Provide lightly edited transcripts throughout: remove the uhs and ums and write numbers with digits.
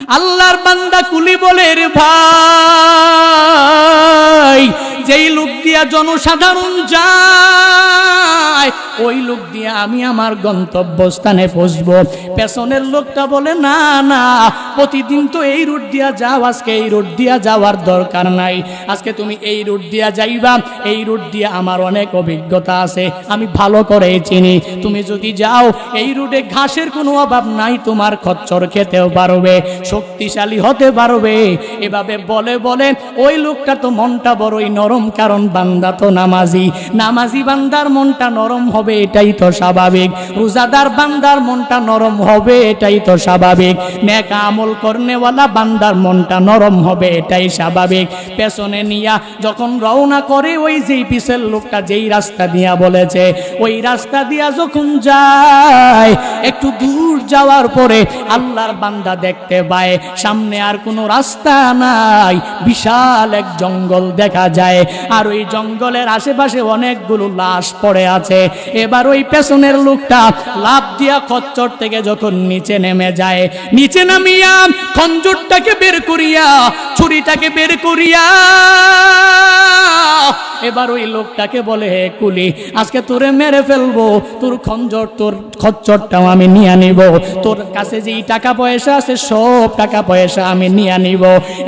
আল্লাহর বান্দা কুলি বলে, রে ভাই, যেই লোক দিয়া জনসাধারণ যায় ওই লোক দিয়ে আমি আমার গন্তব্যস্থানে পৌঁছবো। পেছনের লোকটা বলে, না না, প্রতিদিন তো এই রুট দিয়া যাও, আজকে এই রুট দিয়া যাওয়ার দরকার নাই, আজকে তুমি এই রুট দিয়া যাইবা, এই রুট দিয়ে আমার অনেক অভিজ্ঞতা আছে, আমি ভালো করে চিনি, তুমি যদি যাও এই রুটে ঘাসের কোনো অভাব নাই, তোমার খচ্চর খেতেও পারবে, শক্তিশালী হতে পারবে। এভাবে বলে বলে ওই লোকটা তো মনটা বড়ই নরম, কারণ বান্দা তো নামাজি, নামাজি বান্দার মনটা নরম হবে, এটাই তো স্বাভাবিক। রোজাদার বান্দার মনটা নরম হবে, এটাই তো স্বাভাবিক। নেক আমল করনেওয়ালা বান্দার মনটা নরম হবে, এটাই স্বাভাবিক। পেছনে নিয়া যখন রওনা করে, ওই যেই পিছের লোকটা যেই রাস্তা দিয়া বলেছে ওই রাস্তা দিয়া যখন যায়, একটু দূর যাওয়ার পরে আল্লাহর বান্দা দেখতে পায় সামনে আর কোনো রাস্তা নাই, বিশাল এক জঙ্গল দেখা যায়, আর ওই জঙ্গলের আশেপাশে অনেকগুলো লাশ পড়ে আছে। এবার ওই পেছনের লোকটা লাফ দিয়া খচ্চর থেকে যখন নিচে নেমে যায়, নিচে নামিয়া খঞ্জরটাকে বের করিয়া, ছুরিটাকে বের করিয়া এবার ওই লোকটাকে বলে, হে কুলি, আজকে তোরে মেরে ফেলবো, তোর খঞ্জর, তোর খচ্চরটাও আমি নিয়ে নিব, তোর কাছে যেই টাকা পয়সা আছে সব টাকা পয়সা আমি নিয়ে নিব।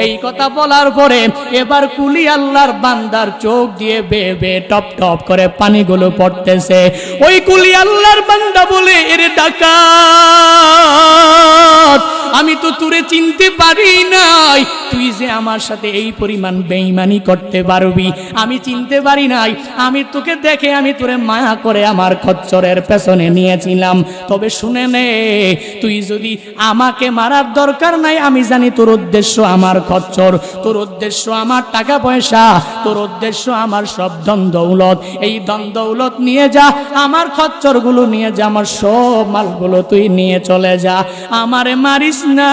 এই কথা বলার পরে এবার কুলি আল্লাহর বান্দার চোখ দিয়ে বেয়ে বেয়ে টপ টপ করে পানিগুলো পড়তেছে। ওই কুলি আল্লাহর বান্দা বলে, এর ডাকাত, আমি তো তোরে চিনতে পারি নাই, তুই যে আমার সাথে এই পরিমাণ বেঈমানি করতে পারবি আমি চিনতে পারি নাই, আমি তোকে দেখে আমি তোরে মায়া করে আমার খচ্চরের পেছনে নিয়েছিলাম। তবে শুনে নে, তুই যদি আমাকে মারার দরকার নাই, আমি জানি তোর উদ্দেশ্য আমার খচ্চর, তোর উদ্দেশ্য আমার টাকা পয়সা, তোর উদ্দেশ্য আমার সব ধন দৌলত, এই ধন দৌলত নিয়ে যা, আমার খচ্চরগুলো নিয়ে যা, আমার সব মালগুলো তুই নিয়ে চলে যা, আমারে মারিস না,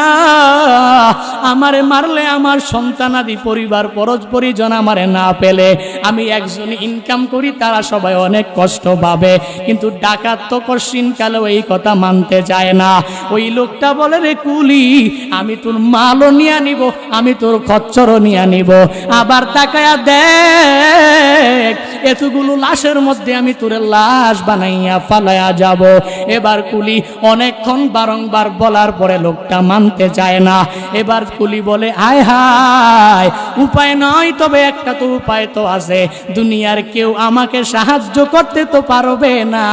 আমারে মারলে আমার সন্তানাদি পরিবার পরজ পরিজন আমারে না পেলে, আমি একজন ইনকাম করি, তারা সবাই অনেক কষ্ট পাবে। কিন্তু ডাকাত তো কশিন কালেও এই কথা মানতে চায় না। ওই লোকটা বলে, রে কুলি, আমি তোর মালও নিয়ে নিব, আমি তোর খচ্চরও নিয়ে নিব, আবার তাকায়া দেখ এতগুলো লাশের মধ্যে আমি তোরে লাশ বানাইয়া ফালাইয়া যাব। এবার কুলি অনেকক্ষণ বারংবার বলার পরে লোকটা মানতে চায় না। এবার কুলি বলে, হায় হায়, উপায় নয়, তবে একটা তো উপায় তো আছে, দুনিয়ার কেউ আমাকে সাহায্য করতে তো পারবে না,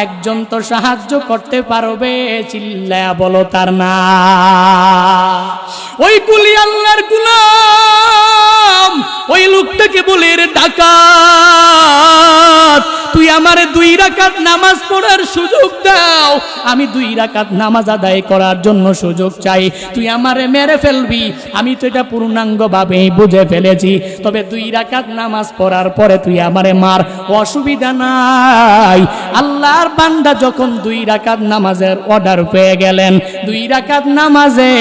একজন তো সাহায্য করতে পারবে, চিল্লায়া বলো তার না। ওই কুলি আল্লাহর গোলাম ওই লোকটাকে বলে, রে ডাকাত, তুই আমারে 2 রাকাত নামাজ পড়ার সুযোগ দাও, আমি 2 রাকাত নামাজ আদায় করার জন্য সুযোগ চাই, তুই আমারে মেরে ফেলবি, আমি তো এটা পূর্ণাঙ্গভাবে বুঝে ফেলেছি, তবে 2 রাকাত নামাজ পড়ার পরে তুই আমারে মার, অসুবিধা নাই। আল্লাহর বান্দা যখন 2 রাকাত নামাজের অর্ডার পেয়ে গেলেন, 2 রাকাত নামাজে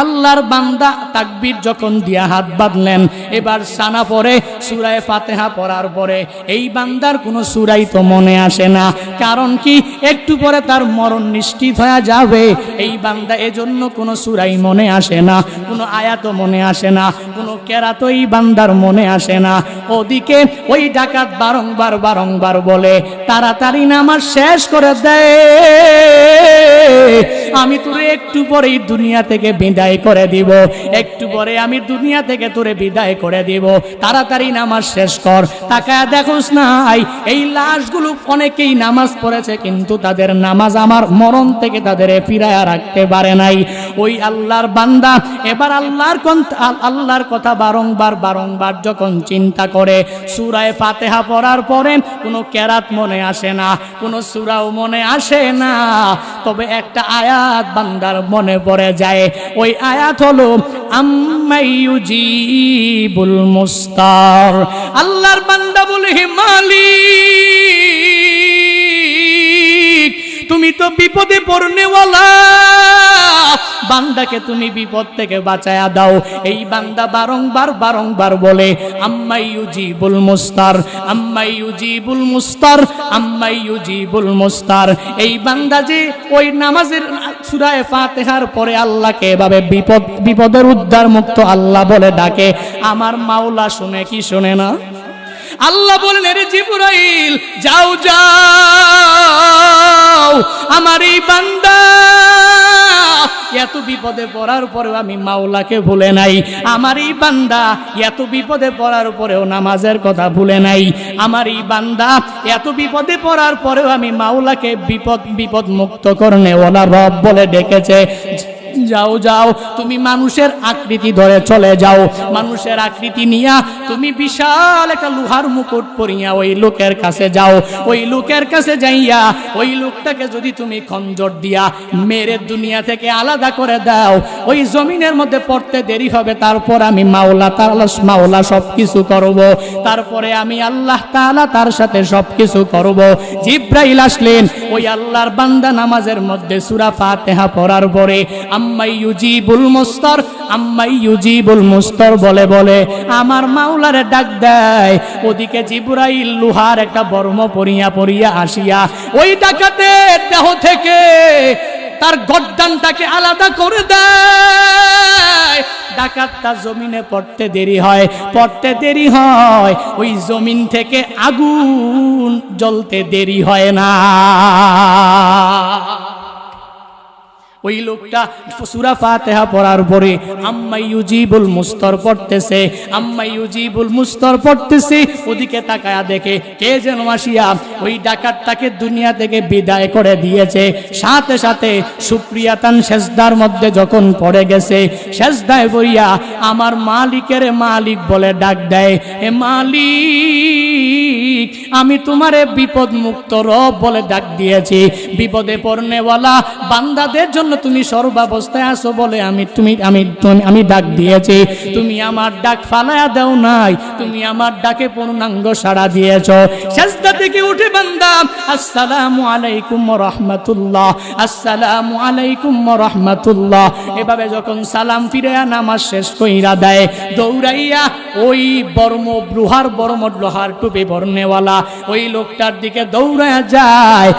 আল্লাহর বান্দা তাকবীর যখন দিয়া হাত বাঁধলেন, এবার সানা পরে সূরা ফাতিহা পড়ার পরে এই বান্দার কোনো সূরাই তো মনে আসে না, কারণ কি একটু পরে তার মরণ নিশ্চিত হয়ে যাবে। এই বান্দা এজন্য কোনো সূরাই মনে আসে না, কোনো আয়াতও মনে আসে না, কোনো কেরাত এই বান্দার মনে আসে না। ওদিকে ওই ডাকাত বারংবার বারংবার বলে, তাড়াতাড়ি নামাজ শেষ করে দে, আমি তোরে একটু পরেই দুনিয়া থেকে বিদায় করে দিব, একটু পরে আমি দুনিয়া থেকে তোরে বিদায় করে দিব, তাড়াতাড়ি নামাজ শেষ কর। তাকায় দেখোস নাই এই লাশগুলো অনেকেই নামাজ পড়েছে, কিন্তু তাদের নামাজ আমার মরণ থেকে তাদের ফিরায়া রাখতে পারে নাই। ওই আল্লাহর বান্দা এবার আল্লাহর কথা বারংবার বারংবার যখন চিন্তা করে, সূরা ফাতিহা পড়ার পরে কোনো কেরাত মনে আসে না, কোনো সূরাও মনে আসে না, তবে একটা আয়াত বান্দার মনে পড়ে যায়। ওই আয়াত হলো, আম্মাইয়ুজিবুল মুস্তার। আল্লাহর বান্দা বলে, হে মালিক, তুমি তো বিপদে পড়নেওয়ালা, বান্দাকে তুমি বিপদ থেকে বাঁচায়া দাও। এই বান্দা বারংবার বলে আম্মাই ইউজিবুল মুস্তার, আম্মাই ইউজিবুল মুস্তার, আম্মাই ইউজিবুল মুস্তার। এই বান্দা যে ওই নামাজের সূরা ফাতিহার পরে আল্লাহকে এভাবে বিপদের উদ্ধার মুক্ত আল্লাহ বলে ডাকে, আমার মাওলা শুনে কি শুনে না? আল্লাহ বলেন, রে জিবরাইল যাও যাও, আমার এই বান্দা এত বিপদে পড়ার পরেও আমি মাওলাকে ভুলে নাই। আমার এই বান্দা এত বিপদে পড়ার পরেও নামাজের কথা ভুলে নাই। আমার এই বান্দা এত বিপদে পড়ার পরেও আমি মাওলাকে বিপদ মুক্ত করনে ওলা রব বলে ডেকেছে। যাও যাও, তুমি মানুষের আকৃতি ধরে চলে যাও, মানুষের আকৃতি নিয়া তুমি বিশাল একটা লোহার মুকুট পরিয়া ওই লোকের কাছে যাও। ওই লোকের কাছে যাইয়া ওই লোকটাকে যদি তুমি খঞ্জর দিয়া মেরে দুনিয়া থেকে আলাদা করে দাও, ওই জমিনের মধ্যে পড়তে দেরি হবে। তারপর আমি মাওলা সবকিছু করব, তারপরে আমি আল্লাহ তাআলা তার সাথে সবকিছু করব। জিব্রাইল আসলেন, ওই আল্লাহর বান্দা নামাজের মধ্যে সূরা ফাতিহা পড়ার পরে আম্মাই ইউজিবুল মুস্তার, আম্মাই ইউজিবুল মুস্তার বলে বলে আমার মাওলারে ডাক দেয়। ওদিকে জিবরাইল লোহার একটা বর্ম পরিয়া আসিয়া ওই ডাকাতের দেহ থেকে তার গর্দানটাকে আলাদা করে দেয়। ডাকাতটা জমিনে পড়তে দেরি হয়, ওই জমিন থেকে আগুন জ্বলতে দেরি হয় না। ওই লোকটা সূরা ফাতিহা পড়ার পরে আম্মাই ইউজিবুল মুস্তার পড়তেছে, আম্মাই ইউজিবুল মুস্তার পড়তেছে। ওদিকে তাকায়া দেখে কে যেন আসিয়া ওই ডাকাতটাকে দুনিয়া থেকে বিদায় করে দিয়েছে। সাথে সাথে সুপ্রিয়াতান সেজদার মধ্যে যখন পড়ে গেছে, সেজদায় পড়িয়া আমার মালিকের মালিক বলে ডাক দেয়, হে মালিক, আমি তোমারে বিপদ মুক্ত রব বলে ডাক দিয়েছি। বিপদে পড়নেওয়ালা বান্দাদের জন্য তুমি সর্বাবস্থায় আসো বলে আমি ডাক দিয়েছি। তুমি আমার ডাক ফালায়া দাও নাই, তুমি আমার ডাকে পূর্ণাঙ্গ সাড়া দিয়েছো। সেজদা থেকে উঠে বান্দা আসসালামু আলাইকুম ওয়া রাহমাতুল্লাহ, আসসালামু আলাইকুম ওয়া রাহমাতুল্লাহ এভাবে যখন সালাম ফিরায়া নামাজ শেষ কইরা দেয়, দৌড়াইয়া ওই লোহার টুপি পরনেওয়ালা ওই লোকটার দিকে দৌড়ায়া যায়।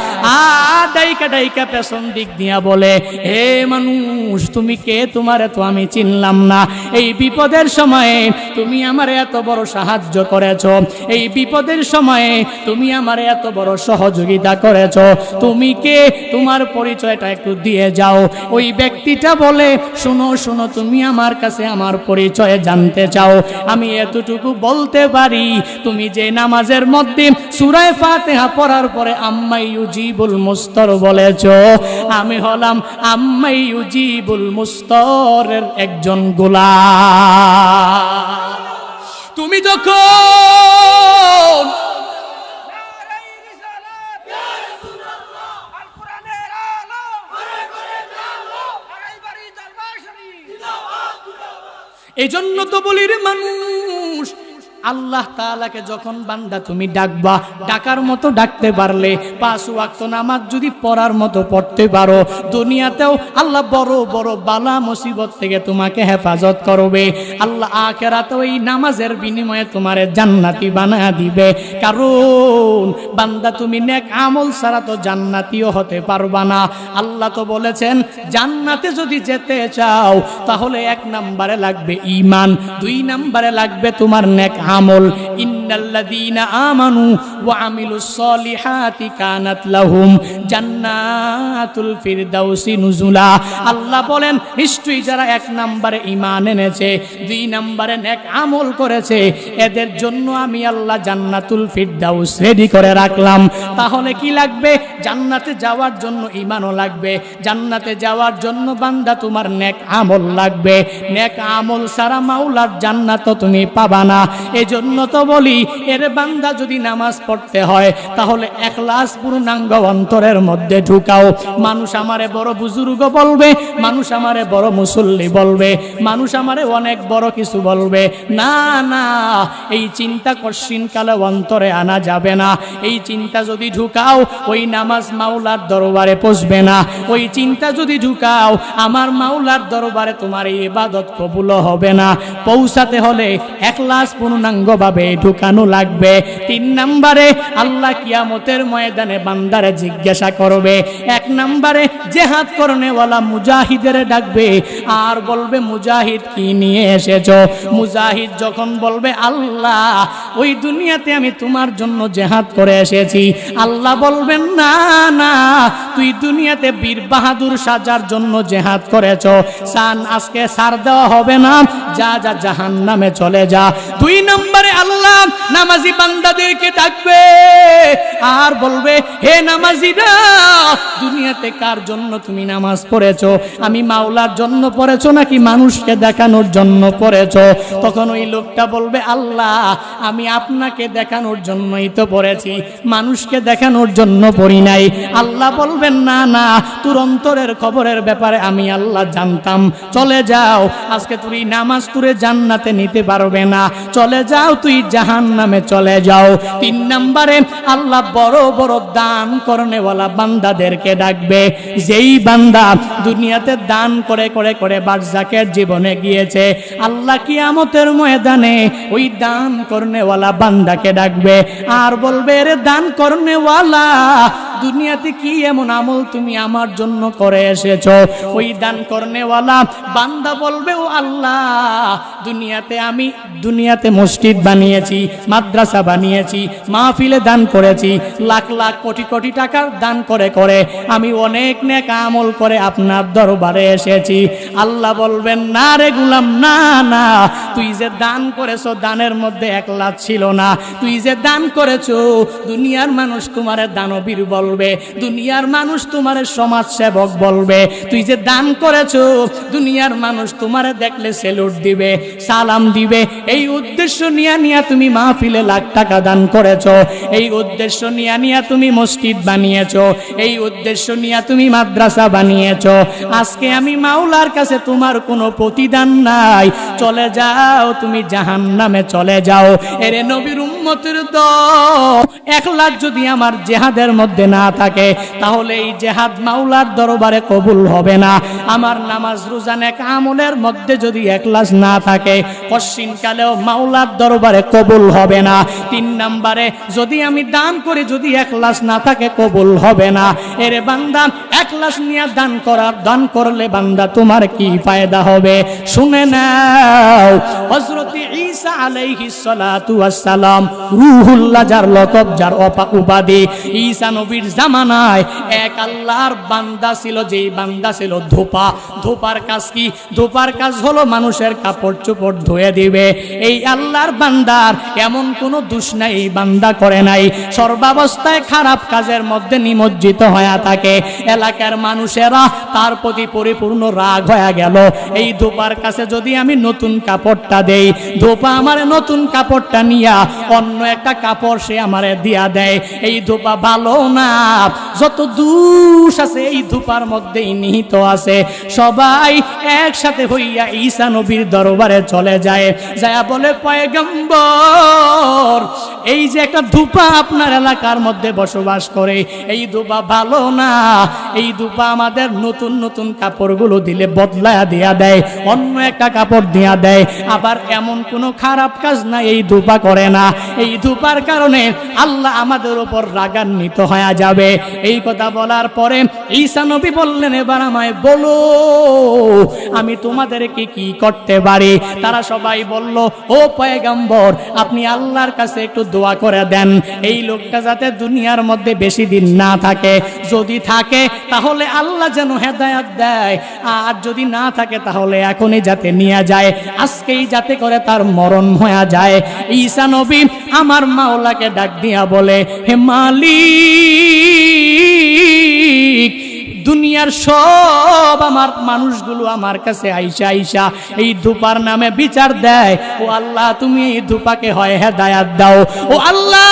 ডাইকা পেছন দিক দিয়া বলে, হে মানুষ, তুমি কে? তোমারে তো আমি চিনলাম না। এই বিপদের সময়ে তুমি আমারে এত বড় সাহায্য করেছো, এই বিপদের সময়ে তুমি আমারে এত বড় সহযোগিতা করেছো। তুমি কে? তোমার পরিচয়টা একটু দিয়ে যাও। ওই ব্যক্তিটা বলে, শোনো, তুমি আমার কাছে আমার পরিচয় জানতে চাও? আমি এতটুকু বলতে পারি, তুমি যে নামাজের মধ্যে সূরা ফাতিহা পড়ার পরে আম্মাই ইউজিবুল মুস্তার বলেছো, আমি হলাম আম্মাই ইউজিবুল মুস্তারের একজন গোলাম। তুমি যখন এই জন্য তো বলি রে মানুষ, আল্লাহ তাআলাকে যখন বান্দা তুমি ডাকবা, ডাকার মতো ডাকতে পারলে, 5 ওয়াক্ত নামাজ যদি পড়ার মতো পড়তে পারো, দুনিয়াতেও আল্লাহ বড় বড় বালা মুসিবত থেকে তোমাকে হেফাজত করবে। আল্লাহ আখিরাতেও এই নামাজের বিনিময়ে তোমারে জান্নাতি বানায়া দিবে। কারণ বান্দা তুমি নেক আমল ছাড়া তো জান্নাতিও হতে পারবা না। আল্লাহ তো বলেছেন, জান্নাতে যদি যেতে চাও তাহলে 1 নম্বরে লাগবে ঈমান, 2 নম্বরে লাগবে তোমার নেক আমল। ইন্নাল্লাযীনা আমানু ওয়া আমিলুস সলিহাতি কানাত লাহুম জান্নাতুল ফিরদাউসি নুজুলা। আল্লাহ বলেন, নিশ্চয়ই যারা 1 নম্বরে ঈমান এনেছে, 2 নম্বরে নেক আমল করেছে, এদের জন্য আমি আল্লাহ জান্নাতুল ফিরদাউস রেডি করে রাখলাম। তাহলে কি লাগবে? জান্নাতে যাওয়ার জন্য ঈমানও লাগবে, জান্নাতে যাওয়ার জন্য বান্দা তোমার নেক আমল লাগবে। নেক আমল ছাড়া মাওলার জান্নাত তুমি পাবা না। এজন্য তো বলি, এর বান্দা যদি নামাজ পড়তে হয় তাহলে ইখলাস পূর্ণাঙ্গ অন্তরের মধ্যে ঢুকাও। মানুষ আমারে বড় বুজুর্গ বলবে, মানুষ আমারে বড় মুসল্লি বলবে, মানুষ আমারে অনেক বড় কিছু বলবে, না না, এই চিন্তা কশিন কালে অন্তরে আনা যাবে না। এই চিন্তা যদি ঢুকাও ওই নামাজ মাওলার দরবারে পৌঁছবে না। ওই চিন্তা যদি ঢুকাও আমার মাওলার দরবারে তোমার এই ইবাদত কবুল হবে না। পৌঁছাতে হলে ইখলাস পূর্ণাঙ্গভাবে ঢুকানো লাগবে। 3 নম্বরে আল্লাহ কিয়ামতের ময়দানে বান্দারে জিজ্ঞাসা করবে। 1 নম্বরে জিহাদ করনেওয়ালা মুজাহিদের ডাকবে আর বলবে মুজাহিদ কি নিয়ে এসেছো? মুজাহিদ যখন বলবে আল্লাহ ওই দুনিয়াতে আমি তোমার জন্য জিহাদ করে এসেছি, আল্লাহ বলবেন না না, তুই দুনিয়াতে বীর বাহাদুর সাজার জন্য জিহাদ করেছো, সান আজকে ছাড় দেওয়া হবে না, যা যা জাহান্নামে চলে যা। 2 নম্বরে আল্লাহ নামাজি বান্দাদেরকে ডাকবে আর বলবে হে নামাজিরা, দুনিয়াতে কার জন্য তুমি নামাজ পড়েছো? আমি মাওলার জন্য পড়েছো নাকি মানুষকে দেখানোর জন্য পড়েছো? তখন ওই লোকটা বলবে আল্লাহ আমি আপনাকে দেখানোর জন্যই তো পড়েছি, মানুষকে দেখানোর জন্য পড়ি নাই। আল্লাহ বলবেন না না, তোর অন্তরের খবরের ব্যাপারে আমি আল্লাহ জানতাম, চলে যাও, আজকে তুই নামাজ তুরে জান্নাতে নিতে পারবে না, চলে যাও, তুই জাহান্নামে চলে যাও। 3 নম্বরে আল্লাহ বড় বড় দান করনেওয়ালা বান্দাদেরকে ডাকবে। যেই বান্দা দুনিয়াতে দান করে করে করে বারজাকের জীবনে গিয়েছে, আল্লাহ কিয়ামতের ময়দানে ওই দান করনেওয়ালা বান্দাকে ডাকবে আর বলবে রে দান করনেওয়ালা, দুনিয়াতে কি এমন আমল তুমি আমার জন্য করে এসেছো? ওই দান করনেওয়ালা বান্দা বলবে ও আল্লাহ, দুনিয়াতে মসজিদ বানিয়েছি, মাদ্রাসা বানিয়েছি, মাহফিলে দান করেছি, লাখ লাখ কোটি কোটি টাকার দান করে করে আমি অনেক নেক আমল করে আপনার দরবারে এসেছি। আল্লাহ বলবেন না রে গোলাম, না না, তুই যে দান করেছো দানের মধ্যে ইখলাস ছিল না। তুই যে দান করেছো দুনিয়ার মানুষ তোমারে দানবীর বলবে, দুনিয়ার মানুষ তোমারে সমাজ সেবক বলবে। তুই যে দান করেছো দুনিয়ার মানুষ তোমারে দেখলে সেলুট দিবে, সালাম দিবে। এই উদ্দেশ্য নিয়ে তুমি মাহফিলে লাখ টাকা দান করেছো, এই উদ্দেশ্য নিয়ে তুমি মসজিদ বানিয়েছো, এই উদ্দেশ্য নিয়ে তুমি মাদ্রাসা বানিয়েছো। আজকে আমি মাওলার কাছে তোমার কোনো প্রতিদান নাই, চলে যাও, তুমি জাহান্নামে চলে যাও। এরে নবীর উম্মতের দল, ইখলাস যদি আমার জিহাদের মধ্যে না থাকে তাহলে এই জিহাদ মাওলার দরবারে কবুল হবে না। আমার নামাজ রোজা নেক আমলের মধ্যে যদি ইখলাস না থাকে কশিনকালেও মাওলার দরবারে কবুল হবে না। 3 নম্বরে যদি আমি দান করি, যদি ইখলাস না থাকে কবুল হবে না। এরে বান্দা ইখলাস নিয়ে দান করলে বান্দা তোমার কি ফায়দা হবে শুনে নাও। হযরত ঈসা আলাইহিস সালাতু ওয়াস সালাম রূহুল্লাহ, যার লকব, যার উপাধি, ঈসা নবীর জামানায় এক আল্লাহর বান্দা ছিল, যেই বান্দা ছিল ধোপা। ধোপার কাজ কি? ধোপার কাজ হলো মানুষের কাপড় চোপড় ধুয়ে দিবে। এই আল্লাহর বান্দার এমন কোনো দোষ নাই এই বান্দা করে নাই, সর্বাবস্থায় খারাপ কাজের মধ্যে নিমজ্জিত হয়ে থাকে। এলাকার মানুষেরা তার প্রতি পরিপূর্ণ রাগ হয়ে গেল। এই ধোপার কাছে যদি আমি নতুন কাপড়টা দেই, ধোপা আমার নতুন কাপড়টা নিয়া অন্য একটা কাপড় সে আমারে দিয়া দেয়। এই ধোপা ভালো না, যত দোষ আছে এই ধোপার মধ্যেই নিহিত আছে। সবাই একসাথে হইয়া ঈসা নবীর দরবারে চলে যায়, যায়া বলে পয়গম্বর, এই যে একটা ধোপা আপনার এলাকার মধ্যে বসবাস করে, এই ধোপা ভালো না, এই ধোপা আমাদের নতুন নতুন কাপড়গুলো দিলে বদলায়া দিয়া দেয়, অন্য একটা কাপড় দিয়া দেয়। আবার এমন কোনো খারাপ কাজ না এই ধোপা করে না। এই ধোপার কারণে আল্লাহ আমাদের উপর রাগান্বিত হয়ে যাবে। এই কথা বলার পরে ঈসা নবী বললেন, এবার আমায় বলো আমি তোমাদেরকে কি করতে পারি? তারা সবাই বলল, ও পয়গম্বর, আপনি আল্লাহর কাছে একটু দোয়া করে দেন, এই লোকটা যাতে দুনিয়ার মধ্যে বেশি দিন না থাকে, যদি থাকে তাহলে আল্লাহ যেন হেদায়েত দেয়, আর যদি না থাকে তাহলে এখনই যাতে নিয়ে যায়, আজকেই যাতে করে তার মরণ হয়ে যায়। ঈসা নবী আমার মাওলাকে ডাক দিয়া বলে, হে মালিক, দুনিয়ার সব আমার মানুষগুলো আমার কাছে আইসা আইসা এই ধূপার নামে বিচার দেয়। ও আল্লাহ, তুমি এই ধূপাকে হয় হেদায়াত দাও। ও আল্লাহ,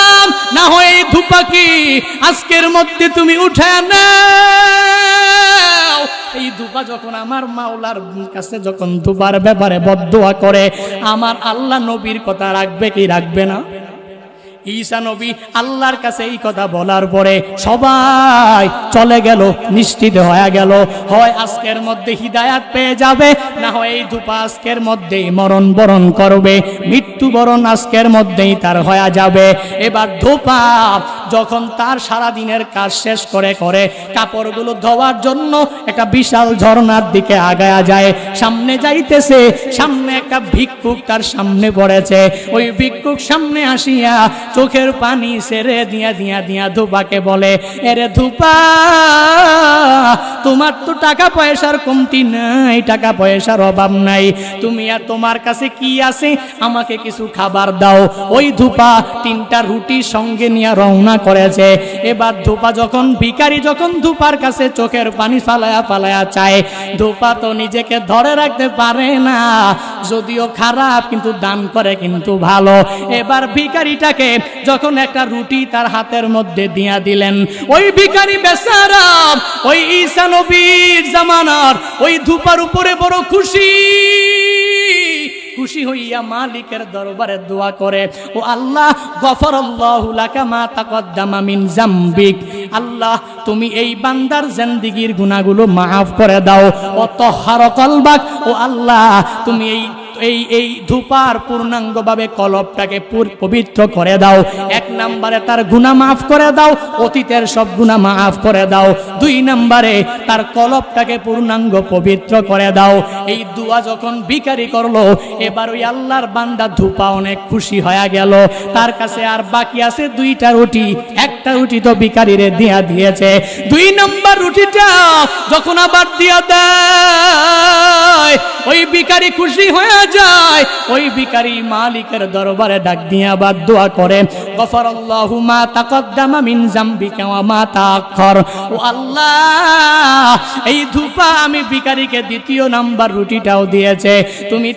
না হয় এই ধূপাকে আজকের মধ্যে তুমি উঠায় নাও। এই ধূপা যখন আমার মাওলার কাছে যখন ধূপার ব্যাপারে বদদোয়া করে, আমার আল্লাহ নবীর কথা রাখবে কি রাখবে না? ঈসা নবী আল্লাহর কাছে এই কথা বলার পরে সবাই চলে গেল, নিশ্চিত হয়ে গেল, হয় আজকের মধ্যে হিদায়াত পেয়ে যাবে, না হয় এই ধূপা আজকের মধ্যেই মরণ বরণ করবে, মৃত্যুবরণ আজকের মধ্যেই তার হয়ে যাবে। এবার ধূপা যখন তার সারা দিনের কাজ শেষ করে করে কাপড়গুলো ধোয়ার জন্য একটা বিশাল ঝর্ণার দিকে আগায়া যায়, সামনে যাইতেছে, সামনে একটা ভিক্ষুক তার সামনে পড়েছে। ওই ভিক্ষুক সামনে আসিয়া চোখের পানি ছেড়ে দিয়া দিয়া দিয়া ধূপাকে বলে, এরে ধূপা, তোমার তো টাকা পয়সার কমতি নাই, টাকা পয়সার অভাব নাই, তুমি আর তোমার কাছে কি আছে, আমাকে কিছু খাবার দাও। ওই ধূপা 3টা রুটি সঙ্গে নিয়ে রওনা করেছে। এবার ধূপা যখন ভিখারি যখন ধূপার কাছে চোখের পানি ফালায়া ফালায়া চায়, ধূপা তো নিজেকে ধরে রাখতে পারে না, যদিও খারাপ কিন্তু দান করে কিন্তু ভালো। এবার ভিখারিটাকে যখন একটা রুটি তার হাতের মধ্যে দিয়া দিলেন, ওই ভিখারি বেচারা ওই ঈসা নবীর জামানার ওই ধূপার উপরে বড় খুশি হইয়া মালিকের দরবারে দোয়া করে, ও আল্লাহ, গফরাল্লাহু লাকা মা তাকদ্দামা মিন জামবিক, আল্লাহ তুমি এই বান্দার জিন্দেগীর গুনাহগুলো maaf করে দাও। ও তাহহার কলবাক, ও আল্লাহ তুমি এই ধূপার পূর্ণাঙ্গভাবে কলবটাকে পবিত্র করে দাও। 1 নম্বরে তার গুনাহ মাফ করে দাও, অতীতের সব গুনাহ মাফ করে দাও। 2 নম্বরে তার কলবটাকে পূর্ণাঙ্গ পবিত্র করে দাও। এই দোয়া যখন ভিখারি করলো, এবার ওই আল্লাহর বান্দা ধূপা অনেক খুশি হয়ে গেল। তার কাছে আর বাকি আছে 2টা রুটি, 1টা রুটি তো ভিখারিরে দিয়া দিয়েছে, 2 নম্বর রুটিটা যখন আবার দিয়া দেয়, ওই ভিখারি খুশি হয়ে যায়। ওই ভিখারি মালিকের দরবারে ডাক দিয়ে আবার দোয়া করে, গফরাল্লাহু মা তাকদ্দামা মিন জামবিকা ওয়া মা তাআখার, ও আল্লাহ, এই ধূপা আমি ভিখারিকে 2য় নাম্বার রুটিটাও দিয়েছে, তুমি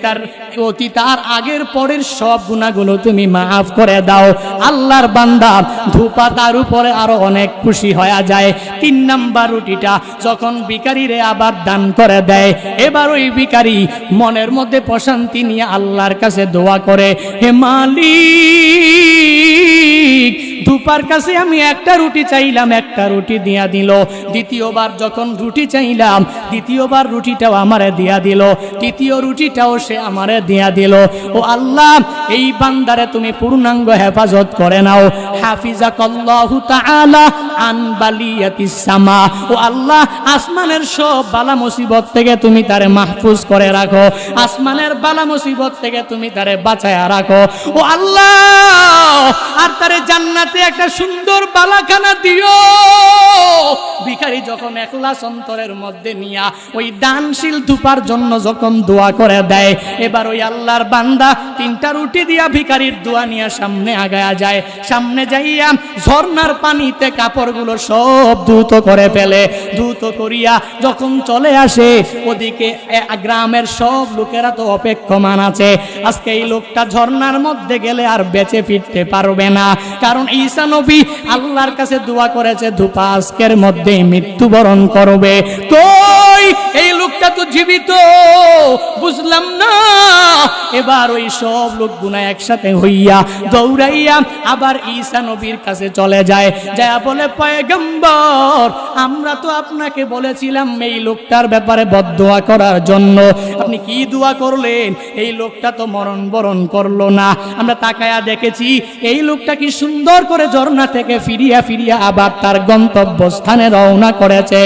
তার আগের পরের সব গুনাহগুলো তুমি maaf করে দাও। আল্লাহর বান্দা ধূপা তার উপরে আরো অনেক খুশি হয়ে যায়। 3 নাম্বার রুটিটা যখন ভিখারিরে আবার দান করে দেয়, এবার ওই ভিখারি মনের মধ্যে প্রশান্তি নিয়ে আল্লাহর কাছে দোয়া করে, হে মালিক, ধূপার কাছে আমি 1টা রুটি চাইলাম, 1টা রুটি দিয়া দিল। 2য়বার যখন রুটি চাইলাম, 2য়বার রুটিটাও আমারে দিয়া দিল, 3য় রুটিটাও সে আমারে দিয়া দিল। ও আল্লাহ, এই বান্দারে তুমি পূর্ণাঙ্গ হেফাজত করে নাও। হাফিজাকাল্লাহু তাআলা আন বালিয়াতিস সামা, ও আল্লাহ, আসমানের সব বালা মুসিবত থেকে তুমি তারে মাহফুজ করে রাখো, আসমানের বালা মুসিবত থেকে তুমি তারে বাঁচায়া রাখো। ও আল্লাহ, আর তারে জান্নাতে একটা সুন্দর বালাখানা দিও। ভিখারি যখন একলাস অন্তরের মধ্যে নিয়া ওই দানশীল ধূপার জন্য যখন দোয়া করে দেয়, এবার ওই আল্লাহর বান্দা 3টা রুটি দিয়া ভিখারির দোয়া নিয়ে সামনে আগায়া যায়। সামনে যাইয়া ঝর্ণার পানিতে কাপড়গুলো সব দ্রুত করে ফেলে, দ্রুত করিয়া যখন চলে আসে, ওদিকে গ্রামের সব লোকেরা তো অপেক্ষমান আছে, আজকে এই লোকটা ঝর্ণার মধ্যে গেলে আর বেঁচে ফিরতে পারবে না, কারণ ঈসা নবী আল্লাহর কাছে দোয়া করেছে ধূপা আজকের মধ্যেই মৃত্যুবরণ করবে। কই এই লোকটা তো জীবিত, বুঝলাম না। এবার ওই সব লোকগুনা একসাথে হইয়া দৌড়াইয়া আবার ঈসা নবীর কাছে চলে যায়, যা বলে, পয়গম্বর, আমরা তো আপনাকে বলেছিলাম এই লোকটার ব্যাপারে বদদোয়া করার জন্য, আপনি কি দোয়া করলেন? এই লোকটা তো মরণ বরণ করলো না, আমরা তাকায়া দেখেছি এই লোকটা কি সুন্দর করে ঝর্ণা থেকে ফিরিয়া ফিরিয়া আবার তার গন্তব্যস্থানে রওনা করেছে।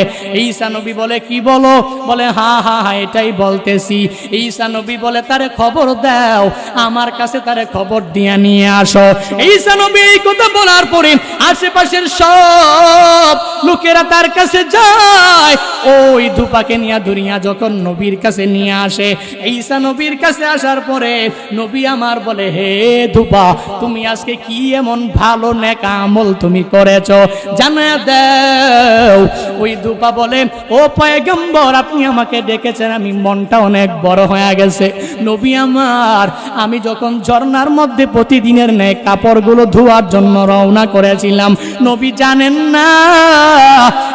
ঈসা নবী বলে, কি বলো? বলো? বলে হ্যাঁ হ্যাঁ হ্যাঁ এটাই বলতেছি। ঈসা নবী বলে তারে খবর দাও, আমার কাছে তারে খবর দিয়া নিয়ে আসো। ঈসা নবী এই কথা বলার পরে আশেপাশের সব লোকেরা তার কাছে যায়। ওই ধূপাকে নিয়ে দুনিয়া যখন নবীর কাছে নিয়ে আসে, ঈসা নবীর কাছে আসার পরে নবী আমার বলে, হে ধূপা, তুমি আজকে কি এমন ভালো নেক আমল তুমি করেছো, জানা দাও। ওই ধূপা বলে, ও পয়গম্বর, আপনি আমাকে ডেকেছেন, আমি মনটা অনেক বড় হয়ে গেছে। নবী আমার, আমি যখন ঝর্ণার মধ্যে প্রতিদিনের ন্যায় কাপড়গুলো ধোয়ার জন্য রওনা করেছিলাম, নবী জানেন না,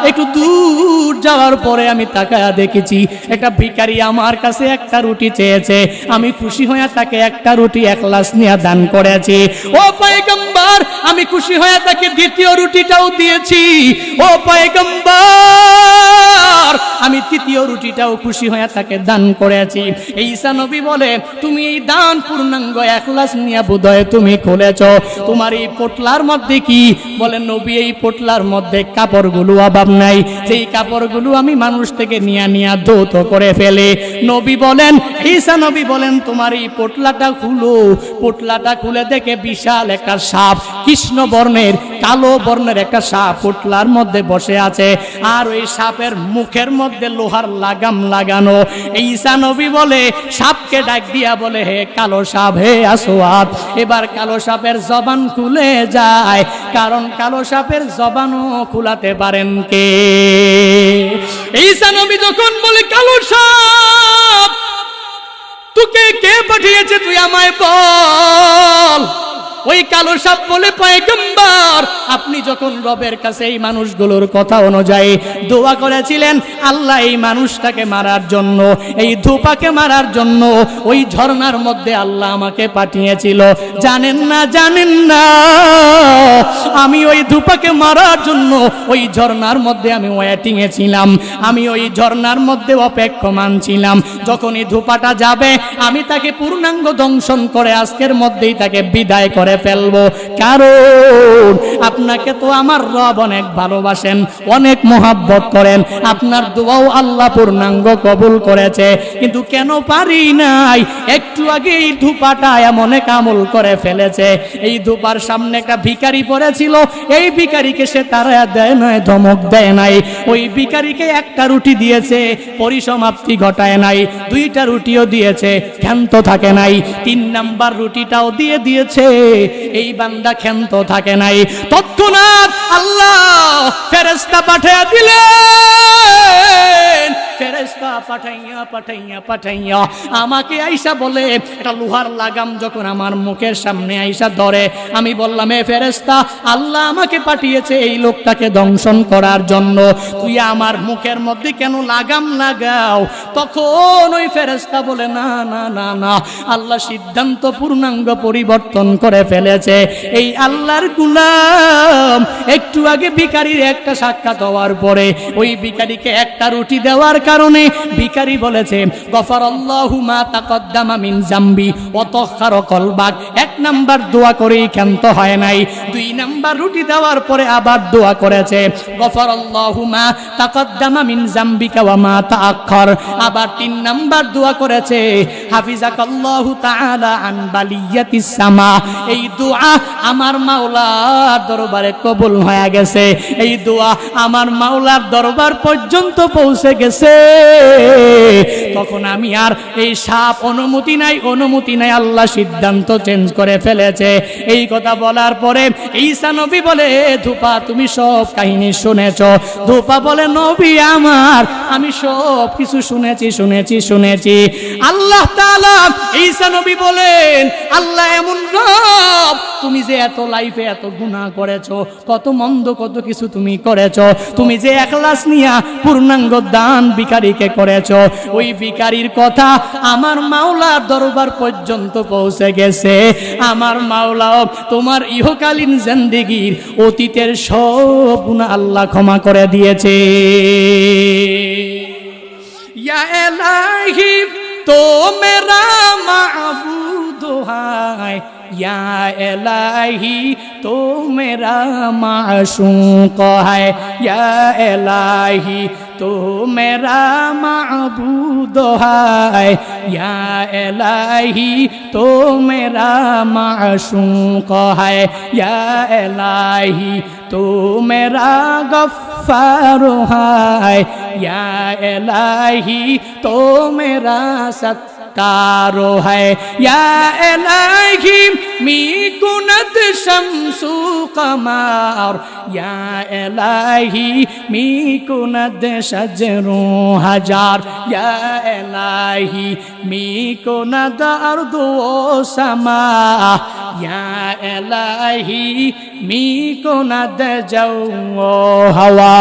একটু দূর যাওয়ার পরে আমি তাকায়া দেখেছি একটা ভিখারি আমার কাছে একটা রুটি চেয়েছে। আমি খুশি হয়ে তাকে একটা রুটি এক গ্লাস নিয়ে দান করেছি। ও পয়গম্বর, আমি খুশি হয়ে তাকে দ্বিতীয় রুটিটাও দিয়েছি। ও পয়গম্বর, আমি তৃতীয় রুটিটাও খুশি হয়ে তাকে দান করেছি। ঈসা নবী বলে, তুমি এই দান পূর্ণাঙ্গ এক গ্লাস নিয়ে বোধহয় তুমি খুলেছ, তোমার এই পোটলার মধ্যে কি? বলে, নবী এই পোটলার মধ্যে কাপড়গুলো অভাব নাই, সেই কাপড়গুলো আমি মানুষ থেকে নিয়ে নিয়ে ধৌত করে ফেলে। নবী বলেন, ঈসা নবী বলেন, তোমার এই পোটলাটা খুলো। পোটলাটা খুলে দেখে বিশাল একটা সাপ, কৃষ্ণ বর্ণের কালো বর্ণের একটা সাপ পোটলার মধ্যে বসে আছে, আর ওই সাপের মুখের মধ্যে লোহার লাগাম লাগানো। ঈসা নবী বলে, সাপকে ডাক দিয়া বলে, হে কালো সাপ, হে আসওয়াদ, এবার কালো সাপের জবান খুলে যায়, কারণ কালো সাপের জবানও খুলাতে পারেন কে? ঈসা নবী যখন বলে, কালো সাপ, তোকে কে পাঠিয়েছে, তুই আমায় বল। ওই কালো সাপ বলে, পয়গম্বর, আপনি যখন রবের কাছে এই মানুষগুলোর কথা অনুযায়ী দোয়া করেছিলেন, আল্লাহ এই মানুষটাকে মারার জন্য, এই ধূপাকে মারার জন্য ওই ঝর্ণার মধ্যে আল্লাহ আমাকে পাঠিয়েছিল। জানেন না, জানেন না, আমি ওই ধূপাকে মারার জন্য ওই ঝর্ণার মধ্যে আমি ওয়েটিং এ ছিলাম, আমি ওই ঝর্ণার মধ্যে অপেক্ষমান ছিলাম। যখন এই ধূপাটা যাবে, আমি তাকে পূর্ণাঙ্গ দংশন করে আজকের মধ্যেই তাকে বিদায় করে ফেলবো। কারণ আপনাকে তো আমার রব অনেক ভালোবাসেন, অনেক মোহাব্বত করেন, আপনার দোয়াও আল্লাহ পূর্ণাঙ্গ কবুল করেছে, কিন্তু কেন পারি নাই? একটু আগে এই ধূপাটা এমন এক আমল করে ফেলেছে। এই ধূপার সামনে একটা ভিখারি পড়েছিল, এই ভিখারিকে সে তারা দেয় নয়, ধমক দেয় নাই। ওই ভিখারিকে একটা রুটি দিয়েছে, পরিসমাপ্তি ঘটায় নাই। দুইটা রুটিও দিয়েছে, ক্ষান্ত থাকে নাই। 3 নাম্বার রুটিটাও দিয়ে দিয়েছে, এই বান্দা ক্ষান্ত থাকে নাই। তৎক্ষণাৎ আল্লাহ ফেরেশতা পাঠিয়ে দিলেন। ফেরেশতা পাঠাইয়া আমাকে আইসা বলে, এটা লোহার লাগাম যখন আমার মুখের সামনে আইসা ধরে, আমি বললাম, এ ফেরেশতা, আল্লাহ আমাকে পাঠিয়েছে এই লোকটাকে দংশন করার জন্য, তুই আমার মুখের মধ্যে কেন লাগাম লাগাও? তখন ওই ফেরেশতা বলে, না না না না, আল্লাহ সিদ্ধান্ত পূর্ণাঙ্গ পরিবর্তন করে ফেলেছে। এই আল্লাহর গোলাম একটু আগে ভিখারির একটা সাক্ষাৎ হওয়ার পরে ওই ভিখারিকে একটা রুটি দেওয়ার কারণে ভিখারি বলেছে, গফারাল্লাহু মা তাকদ্দামা মিন জামবি ওয়া তাহহারা কলবাক। 1 নাম্বার দোয়া করেই ক্ষান্ত হয় নাই। 2 নাম্বার রুটি দেওয়ার পরে আবার দোয়া করেছে, গফারাল্লাহু মা তাকদ্দামা মিন জামবিকা ওয়া মা তাআখার। আবার 3 নাম্বার দোয়া করেছে, হাফিজাকাল্লাহু তাআলা আন বালিয়াতিস সামা। এই দোয়া আমার মাওলার দরবারে কবুল হয়ে গেছে। এই দোয়া আমার মাওলার দরবার পর্যন্ত পৌঁছে গেছে। তখন আমি আর এই সাপ অনুমতি নাই, আল্লাহ সিদ্ধান্ত চেঞ্জ করে ফেলেছে। এই কথা বলার পরে ঈসা নবী বলে, ধূপা, তুমি সব কাহিনী শুনেছ? ধূপা বলে, নবী আমার, আমি সব কিছু শুনেছি। আল্লাহ তাআলা, ঈসা নবী বলেন, আল্লাহ এমন রব, তুমি যে এত লাইফে এত গুনাহ করেছো, কত মন্দ কত কিছু তুমি করেছো, তুমি যে ইখলাস নিয়া পূর্ণাঙ্গ দান ভিখারিকে করেছো, ওই ভিখারির কথা আমার মাওলার দরবার পর্যন্ত পৌঁছে গেছে। আমার মাওলাও তোমার ইহকালীন জিন্দেগীর অতীতের সব গুনাহ আল্লাহ ক্ষমা করে দিয়েছে। ইয়া ইলাহি তো মেরা মাবুদ হায়, या इलाही तो मेरा माशूक है, या इलाही तो मेरा माबूद है, या इलाही तो मेरा माशूक है, या इलाही तो मेरा गफ्फार है, या इलाही तो मेरा सत्तारो है, या इलाही मी कुनत शम्सु कमर, या इलाही मी कुनत शजरू हजार, या इलाही मी कुनत अर्दो समा, या इलाही मी कुनत जाऊ হাওয়া।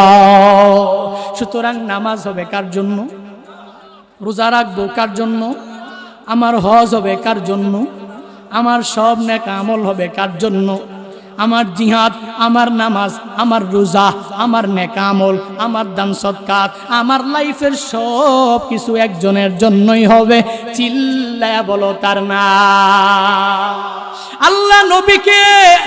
সুতরাং নামাজ হবে কার জন্য? রোজা রাখবো কার জন্য? আমার হজ হবে কার জন্য? আমার সব নেক আমল হবে কার জন্য? আমার জিহাদ, আমার নামাজ, আমার রোজা, আমার নেক আমল, আমার দান সদকাত, আমার লাইফের সব কিছু একজনের জন্যই হবে। চিল্লায়া বলো তার নাম। আল্লাহ নবীকে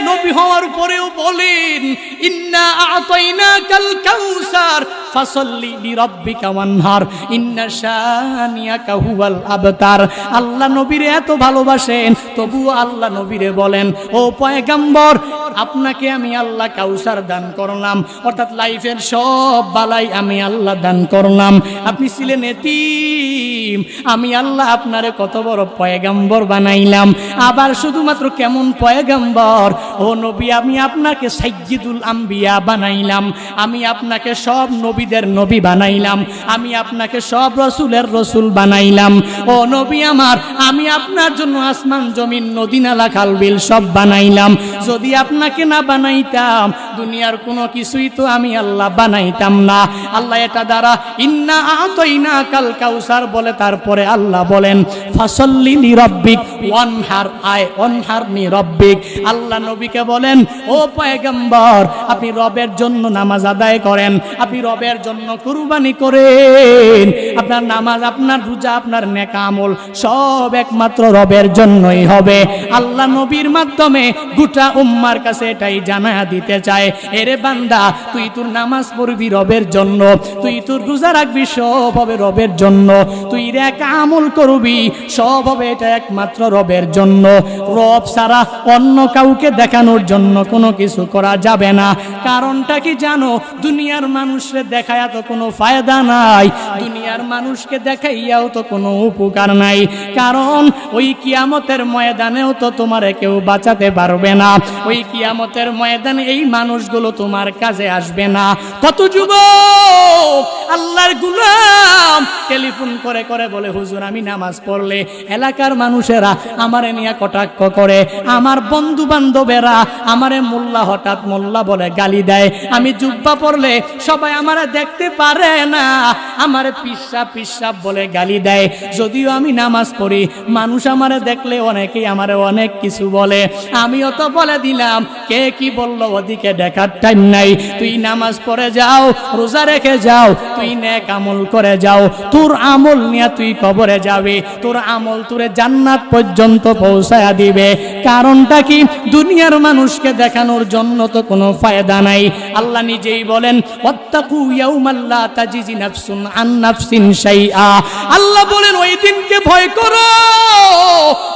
নবী হওয়ার পরেও বলেন, ইন্না আতাইনাকাল কাউসার ফাসাল্লি লিরাব্বিকা ওয়ানহার, ইন্না শানিয়াকা হুয়াল আবতার। আল্লাহ নবীরে এত ভালোবাসেন, তবুও আল্লাহ নবীরে বলেন, ও পয়গম্বর, আপনাকে আমি আল্লাহ কাউসার দান করলাম, অর্থাৎ লাইফের সব বালাই আমি আল্লাহ দান করলাম। আপনি ছিলেন এতিম, আমি আল্লাহ আপনারে কত বড় পয়গম্বর বানাইলাম। আবার শুধুমাত্র কেমন পয়গম্বর, ও নবী, আমি আপনাকে সাইয়্যিদুল আম্বিয়া বানাইলাম, আমি আপনাকে সব নবীদের নবী বানাইলাম, আমি আপনাকে সব রসুলের রসুল বানাইলাম। ও নবী আমার, আমি আপনার জন্য আসমান জমিন নদী নালা খাল বিল সব বানাইলাম। যদি আপনাকে না বানাইতাম, দুনিয়ার কোনো কিছুই তো আমি আল্লাহ বানাইতাম না। আল্লাহ এটা দ্বারা ইন্না আতাইনাকাল কাউসার বলে, তারপরে আল্লাহ বলেন ফাসাল্লি লিরাব্বিক ওয়ানহার, আয় ওয়ানহারনি রব্বিক। আল্লাহ নবীকে বলেন, ও পয়গম্বর, আপনি রবের জন্য নামাজ আদায় করেন, আপনি রবের জন্য কুরবানি করেন। আপনার নামাজ, আপনার রোজা, আপনার নেক আমল সব একমাত্র রবের জন্যই হবে। আল্লাহ নবীর মাধ্যমে গোটা উম্মার কাছে এটাই জানায়া দিতে চায়, এরে বান্দা, তুই তোর নামাজ পড়বি রবের জন্য, তুই তোর রোজা রাখবি সব হবে রবের জন্য, তুই নেক আমল করবি সব হবে এটা একমাত্র রবের জন্য। রব ছাড়া অন্য কাউকে দেখানোর জন্য কোনো কিছু করা যাবে না। কারণটা কি জানো? দুনিয়ার মানুষকে দেখায়া তো কোনো ফায়দা নাই, দুনিয়ার মানুষকে দেখাইয়াও তো কোনো উপকার নাই। কারণ ওই কিয়ামতের ময়দানেও তো তোমারে কেউ বাঁচাতে পারবে না, ওই কিয়ামতের ময়দানে এই মানুষগুলো তোমার কাজে আসবে না। কত যুবক আল্লাহর গোলাম টেলিফোন করে করে বলে, হুজুর আমি নামাজ পড়লে এলাকার মানুষেরা আমারে নিয়ে কটাক্ষ করে, আমার বন্ধু বান্ধবেরা আমারে মোল্লা হঠাৎ মোল্লা বলে গালি দেয়, আমি জুব্বা পড়লে সবাই আমারে দেখতে পারে না, আমারে পিসাব পিসাব বলে গালি দেয়। যদিও আমি নামাজ পড়ি, মানুষ আমারে দেখলে অনেকেই আমারে অনেক কিছু বলে। আমিও তো বলে দিলাম, কে কি বললো ওদিকে দেখার টাইম নাই। তুই নামাজ পড়ে যাও, রোজা রেখে যাও, তুই নেক আমল করে যাও, তোর আমল নিয়ে তুই কবরে যাবে, তোর আমল তোরে জান্নাত পর্যন্ত পৌঁছায়া দিবে। কারণটা কি? দুনিয়ার মানুষকে দেখানোর জন্য তো কোনো ফায়দা নাই। আল্লাহ নিজেই বলেন, ওয়াত্তাকু ইয়াউমান লা তাজিজি নাফসুন আন নাফসিন শাইআ। আল্লাহ বলেন, ওই দিনকে ভয় করো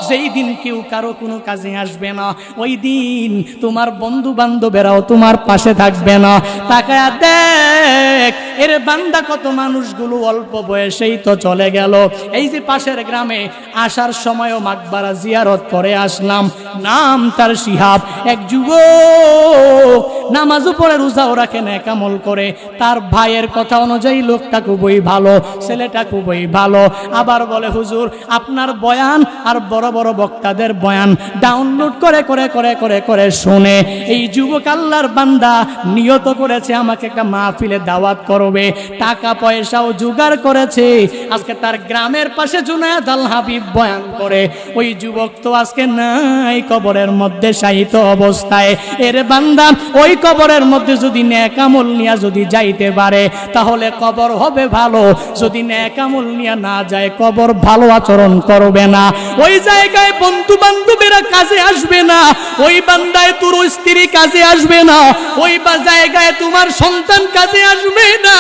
যেই দিন কেউ কারো কোনো কাজে আসবে না, ওই দিন তোমার বন্ধু বান্ধবেরাও তোমার পাশে থাকবে না। তাকায়া দেখ, এর বান্দা কত মানুষগুলো অল্প বয়সেই তো চলে গেল। এই যে পাশের গ্রামে আসার সময়ও মাকবারা জিয়ারত করে আসলাম, নাম তার শিহাব, এক যুবক নামাজও পড়ে রোজাও রাখে নেক আমল করে। তার ভাইয়ের কথা অনুযায়ী লোকটা খুবই ভালো, ছেলেটা খুবই ভালো। আবার বলে, হুজুর আপনার বয়ান আর বড় বড় বক্তাদের বয়ান ডাউনলোড করে করে করে করে করে শুনে এই যুবক আল্লাহর বান্দা নিয়ত করেছে আমাকে একটা মাহফিলে দাওয়াত করবে, টাকা পয়সাও জোগাড় করেছে। আজকে তার গ্রামের পাশে জুনায়েদ আল হাবিব বয়ান করে, ওই যুবক তো আজকে নাই, কবরের মধ্যে শায়িত অবস্থায়। এর বান্দা ওই কবরের মধ্যে যদি নেক আমল নিয়ে যদি যাইতে পারে তাহলে কবর হবে ভালো, যদি নেক আমল নিয়ে না যায় কবর ভালো আচরণ করবে না। ওই জায়গায় জায়গায় বন্ধু বান্ধবেরা কাজে আসবে না, ওই বান্দায় তোর স্ত্রী কাজে আসবে না, ওই জায়গায় তোমার সন্তান কাজে আসবে না,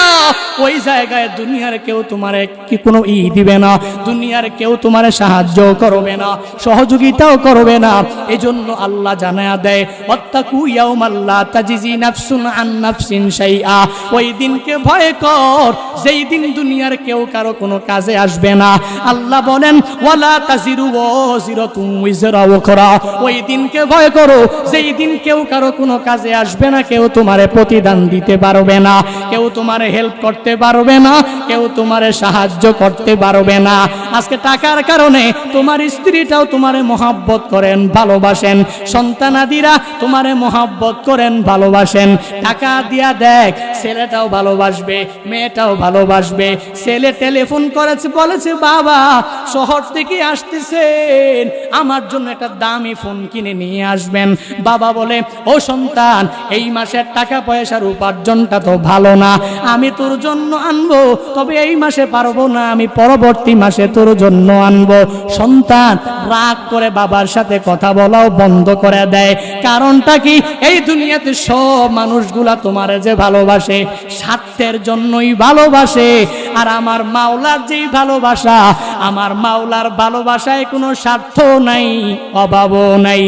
ওই জায়গায় দুনিয়ার কেউ তোমার কি কোনো দিবে না, দুনিয়ার কেউ তোমার সাহায্য করবে না, সহযোগিতাও করবে না। এজন্য আল্লাহ জানায়া দেয় ওয়াত্তাকু ইয়াউমাল্লা তাজিজি নাফসুন আন নাফসিন শাইআ, ওই দিনকে ভয় কর যেই দিন দুনিয়ার কেউ কারো কোনো কাজে আসবে না। আল্লাহ বলেন ওয়ালা তাজিরু ওয়াজিরাতুম উযরা উখরা, ওই দিনকে ভয় করো যেই দিন কেউ কারো কোনো কাজে আসবে না, কেউ তোমারে প্রতিদান দিতে পারবে না, কেউ তোমারে হেল্প করতে পারবে না, কেউ তোমারে সাহায্য করতে পারবে না। আজকে টাকার কারণে তোমার স্ত্রীটাও তোমারে মহব্বত করেন, ভালোবাসেন, সন্তানাদিরা তোমারে মহব্বত করেন, ভালোবাসেন। টাকা দিয়া দেখ ছেলেটাও ভালোবাসবে, মেয়েটাও ভালোবাসবে। ছেলে টেলিফোন করেছে, বলেছে বাবা শহর থেকে আসতেছেন, আমার জন্য একটা দামি ফোন কিনে নিয়ে আসবেন। বাবা বলে ও সন্তান, এই মাসের টাকা পয়সার উপার্জনটা তো ভালো না, আমি তোর জন্য আনবো, তবে এই মাসে পারবো না, আমি পরবর্তী মাসে তোর জন্য আনবো। সন্তান রাগ করে বাবার সাথে কথা বলাও বন্ধ করে দেয়। কারণটা কি? এই দুনিয়াতে সব মানুষগুলা তোমারে যে ভালোবাসে স্বার্থের জন্যই ভালোবাসে, আর আমার মাওলার যেই ভালোবাসা, আমার মাওলার ভালোবাসায় কোনো স্বার্থ নাই, অভাবও নাই।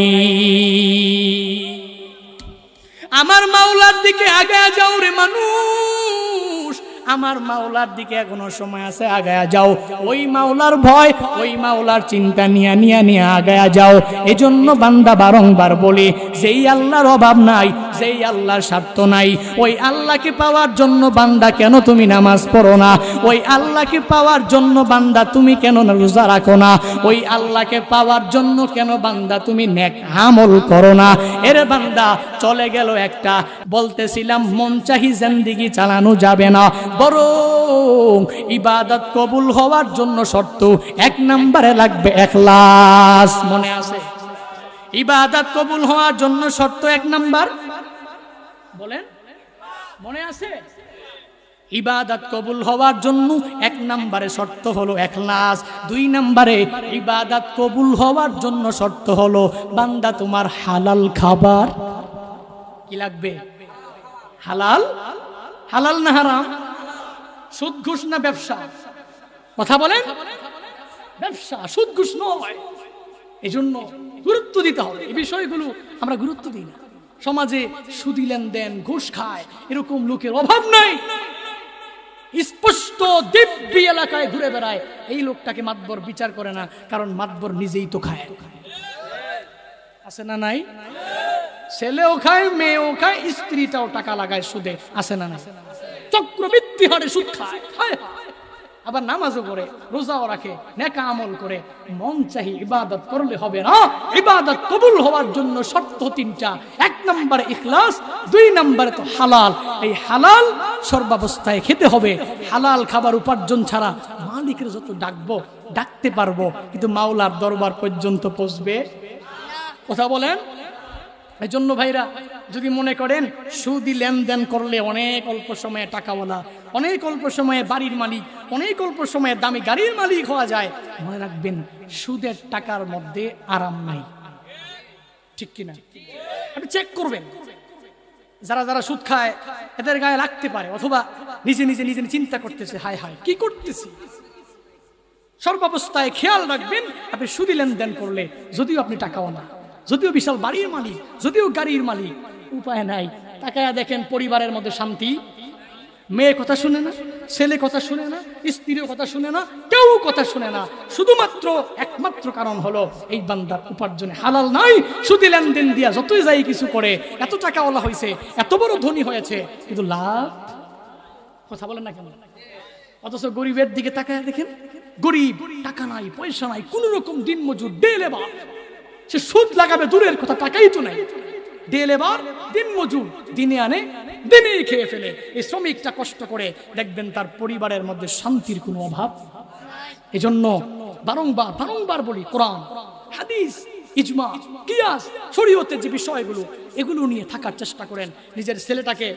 আমার মাওলার দিকে আগায়া যাও রে মানুষ, আমার মাওলার দিকে এখনো সময় আছে, আগায়া যাও। ওই মাওলার ভয়, ওই মাওলার চিন্তা নিয়ে নিয়ে নিয়ে আগায়া যাও। এজন্য বান্দা বারংবার বলি, যেই আল্লাহর অভাব নাই, যেই আল্লাহর স্বার্থ নাই, ওই আল্লাহকে পাওয়ার জন্য বান্দা কেন তুমি নামাজ পড়ো না? ওই আল্লাহকে পাওয়ার জন্য বান্দা তুমি কেন রোজা রাখো না? ওই আল্লাহকে পাওয়ার জন্য কেন বান্দা তুমি নেক আমল করো না? এরে বান্দা চলে গেল একটা, বলতেছিলাম মন চাহি জিন্দেগি চালানো যাবে না, বরং ইবাদত কবুল হওয়ার জন্য শর্ত এক নম্বরে লাগবে ইখলাস। মনে আছে? ইবাদত কবুল হওয়ার জন্য শর্ত এক নাম্বার, বলেন মনে আছে? ইবাদত কবুল হওয়ার জন্য এক নম্বরে শর্ত হলো ইখলাস। দুই নম্বরে ইবাদত কবুল হওয়ার জন্য শর্ত হলো বান্দা তোমার হালাল খাবার কি লাগবে? হালাল। হালাল না হারাম? সুদ ঘুষ না ব্যবসা? কথা বলেন। ব্যবসা, সুদ ঘুষ নয়। এই জন্য গুরুত্ব দিতে হবে। এই বিষয়গুলো আমরা গুরুত্ব দিই না। সমাজে সুদি লেনদেন, ঘুষ খায় এরকম লোকের অভাব নাই। স্পষ্ট দিব্যি এলাকায় ঘুরে বেড়ায়, এই লোকটাকে মাতবর বিচার করে না, কারণ মাতবর নিজেই তো খায়। আছে না নাই? ছেলেও খায়, মেয়েও খায়, স্ত্রীটাও টাকা লাগায় সুদে। আছে না নাই? চক্রবৃদ্ধি হারে সুদ খায়, আবার নামাজও পড়ে, রোজাও রাখে, নেকা আমল করে। মন চাহি ইবাদত করলে হবে না। ইবাদত কবুল হওয়ার জন্য শর্ত তিনটা। এক নম্বরে ইখলাস, দুই নম্বরে তো হালাল। এই হালাল সর্বাবস্থায় খেতে হবে। হালাল খাবার উপার্জন ছাড়া মালিকের যত ডাকবো ডাকতে পারবো, কিন্তু মাওলার দরবার পর্যন্ত পৌঁছবে। কথা বলেন। এই জন্য ভাইরা যদি মনে করেন সুদি লেনদেন করলে অনেক অল্প সময়ে টাকাওয়ালা, অনেক অল্প সময়ে বাড়ির মালিক, অনেক অল্প সময়ে দামি গাড়ির মালিক হওয়া যায়, মনে রাখবেন সুদের টাকার মধ্যে আরাম নাই। ঠিক কিনা? আপনি চেক করবেন, যারা যারা সুদ খায় এদের গায়ে লাগতে পারে, অথবা নিজে নিজে নিজে চিন্তা করতেছে, হায় হায় কি করতেছি। সর্বাবস্থায় খেয়াল রাখবেন, আপনি সুদি লেনদেন করলে, যদিও আপনি টাকাওয়ালা, যদিও বিশাল বাড়ির মালিক, যদিও গাড়ির মালিক, উপায় নাই। তাকায়া দেখেন পরিবারের মধ্যে শান্তি। মেয়ে কথা শুনে না, ছেলে কথা শুনে না, স্ত্রীর কথা শুনে না, কেউ কথা শুনে না। শুধুমাত্র একমাত্র কারণ হলো এই বান্দার উপার্জনে হালাল নাই। সুদি লেনদেন দিয়া যতই যাই কিছু করে, এত টাকাওয়ালা হয়েছে, এত বড় ধনী হয়েছে, কিন্তু লাভ। কথা বলেন না কেন? অথচ গরিবের দিকে তাকায়া দেখেন, গরিব, টাকা নাই, পয়সা নাই, কোন রকম দিন মজুর, ডে লেবার। সে সুদ লাগাবে দূরের কথা, টাকাই তো নাই। ডে লেবার, দিন মজুর, দিনে আনে দিনেই খেয়ে ফেলে। এই শ্রমিকটা কষ্ট করে, দেখবেন তার পরিবারের মধ্যে শান্তির কোনো অভাব। এজন্য বারংবার বারংবার বলি, কোরআন হাদিস ইজমা, কিয়াস, শরীয়তের যে বিষয়গুলো, এগুলো নিয়ে থাকার চেষ্টা করেন। নিজের ছেলেটাকে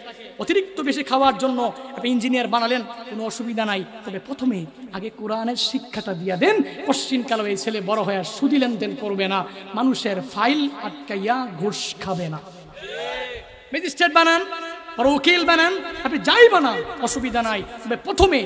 অতিরিক্ত বেশি খাওয়ার জন্য আপনি ইঞ্জিনিয়ার বানালেন, কোনো অসুবিধা নাই, তবে প্রথমে আগে কোরআনের শিক্ষাটা দিয়ে দেন। পশ্চিমকালে এই ছেলে বড় হয়ে সুদি লেনদেন করবে না, মানুষের ফাইল আটকাইয়া ঘুষ খাবে না। ম্যাজিস্ট্রেট বানান, বড় উকিল বানান, আপনি যাই বানান, অসুবিধা নাই, তবে প্রথমে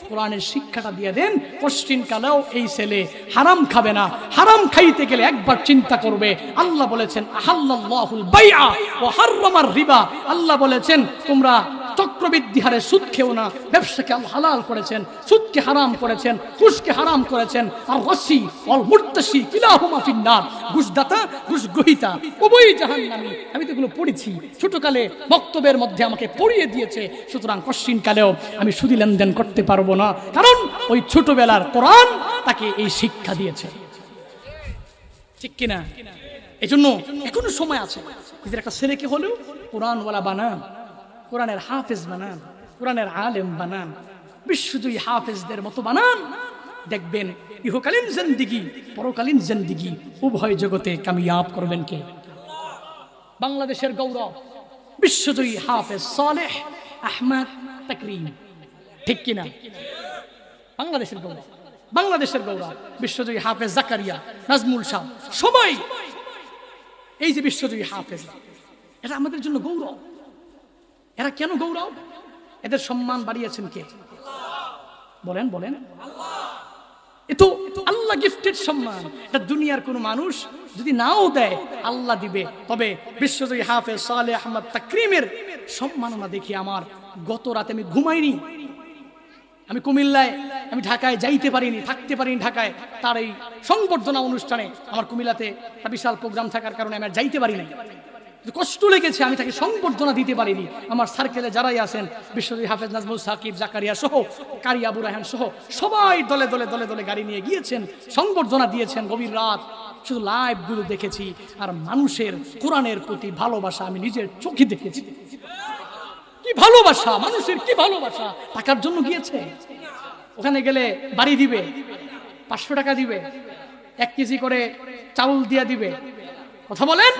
কোরআনের শিক্ষাটা দিয়ে দেন। পশ্চিমকালেও এই ছেলে হারাম খাবে না। হারাম খাইতে গেলে একবার চিন্তা করবে, আল্লাহ বলেছেন আহাল্লাল্লাহুল বাইআ ওয়া হাররামার রিবা। আল্লাহ বলেছেন তোমরা চক্রবৃদ্ধি হারে সুদ খেও না। ব্যবসাকে আল্লাহ হালাল করেছেন, সুদকে হারাম করেছেন, ঘুষকে হারাম করেছেন। আর রাশি ওয়াল মুরতাশি কিলাহুমা ফিন্নার, ঘুষদাতা ঘুষ গ্রহীতা উভয়ই জাহান্নামী। আমি তো এগুলো পড়েছি ছোটকালে, বক্তব্যের মধ্যে আমাকে পড়িয়ে দিয়েছে। সুতরাং পশ্চিমকালেও আমি সুদি লেনদেন করতে পারবো না, কারণ ওই ছোটবেলার কোরআন তাকে এই শিক্ষা দিয়েছে। ঠিক কিনা? এই জন্য এখনো সময় আছে, নিজের একটা ছেলেকে হলেও কোরআনওয়ালা বানান, কোরআনের হাফেজ বানান, কোরআনের আলেম বানান, বিশ্বজয়ী হাফেজদের মতো বানান। দেখবেন ইহকালীন জিন্দেগি, পরকালীন জিন্দেগি উভয় জগতে কামিয়াব করবেন কে? বাংলাদেশের গৌরব বিশ্বজয়ী হাফেজ সালেহ আহমদ তাকরিম। ঠিক কিনা? বাংলাদেশের গৌরব, বাংলাদেশের গৌরব বিশ্বজয়ী হাফেজ জাকারিয়া, নাজমুল শাহ, সবাই এই যে বিশ্বজয়ী হাফেজ, এটা আমাদের জন্য গৌরব। এরা কেন গৌরব? এদের সম্মান বাড়িয়েছেন কে? বলেন বলেন। এ তো আল্লাহ গিফটেড সম্মান। এটা দুনিয়ার কোনো মানুষ যদি নাও দেয়, আল্লাহ দিবে। তবে বিশ্বজয়ী হাফেজ সালেহ আহমদ তাকরিমের সম্মাননা দেখি আমার গত রাতে আমি ঘুমাইনি। আমি কুমিল্লায়, আমি ঢাকায় যাইতে পারিনি, থাকতে পারিনি ঢাকায়। তার এই সংবর্ধনা অনুষ্ঠানে আমার কুমিল্লাতে একটা বিশাল প্রোগ্রাম থাকার কারণে আমি আর যাইতে পারি নাই। কষ্ট লেগেছে, আমি তাকে সংবর্ধনা দিতে পারিনি। আমার সার্কেলে যারাই আছেন, বিশ্বজয়ী হাফেজ নাজমুল সাকিব, জাকারিয়া সহ, কারি আবু রায়হান সহ সবাই দলে দলে দলে দলে গাড়ি নিয়ে গিয়েছেন, সংবর্ধনা দিয়েছেন গভীর রাত। শুধু লাইভ গুলো দেখেছি, আর মানুষের কোরআনের প্রতি ভালোবাসা আমি নিজের চোখে দেখেছি। কি ভালোবাসা, মানুষের কি ভালোবাসা! টাকার জন্য গিয়েছে, ওখানে গেলে বাড়ি দিবে, 500 টাকা দিবে, 1 কেজি করে চাউল দিয়ে দিবে। কথা বলেন,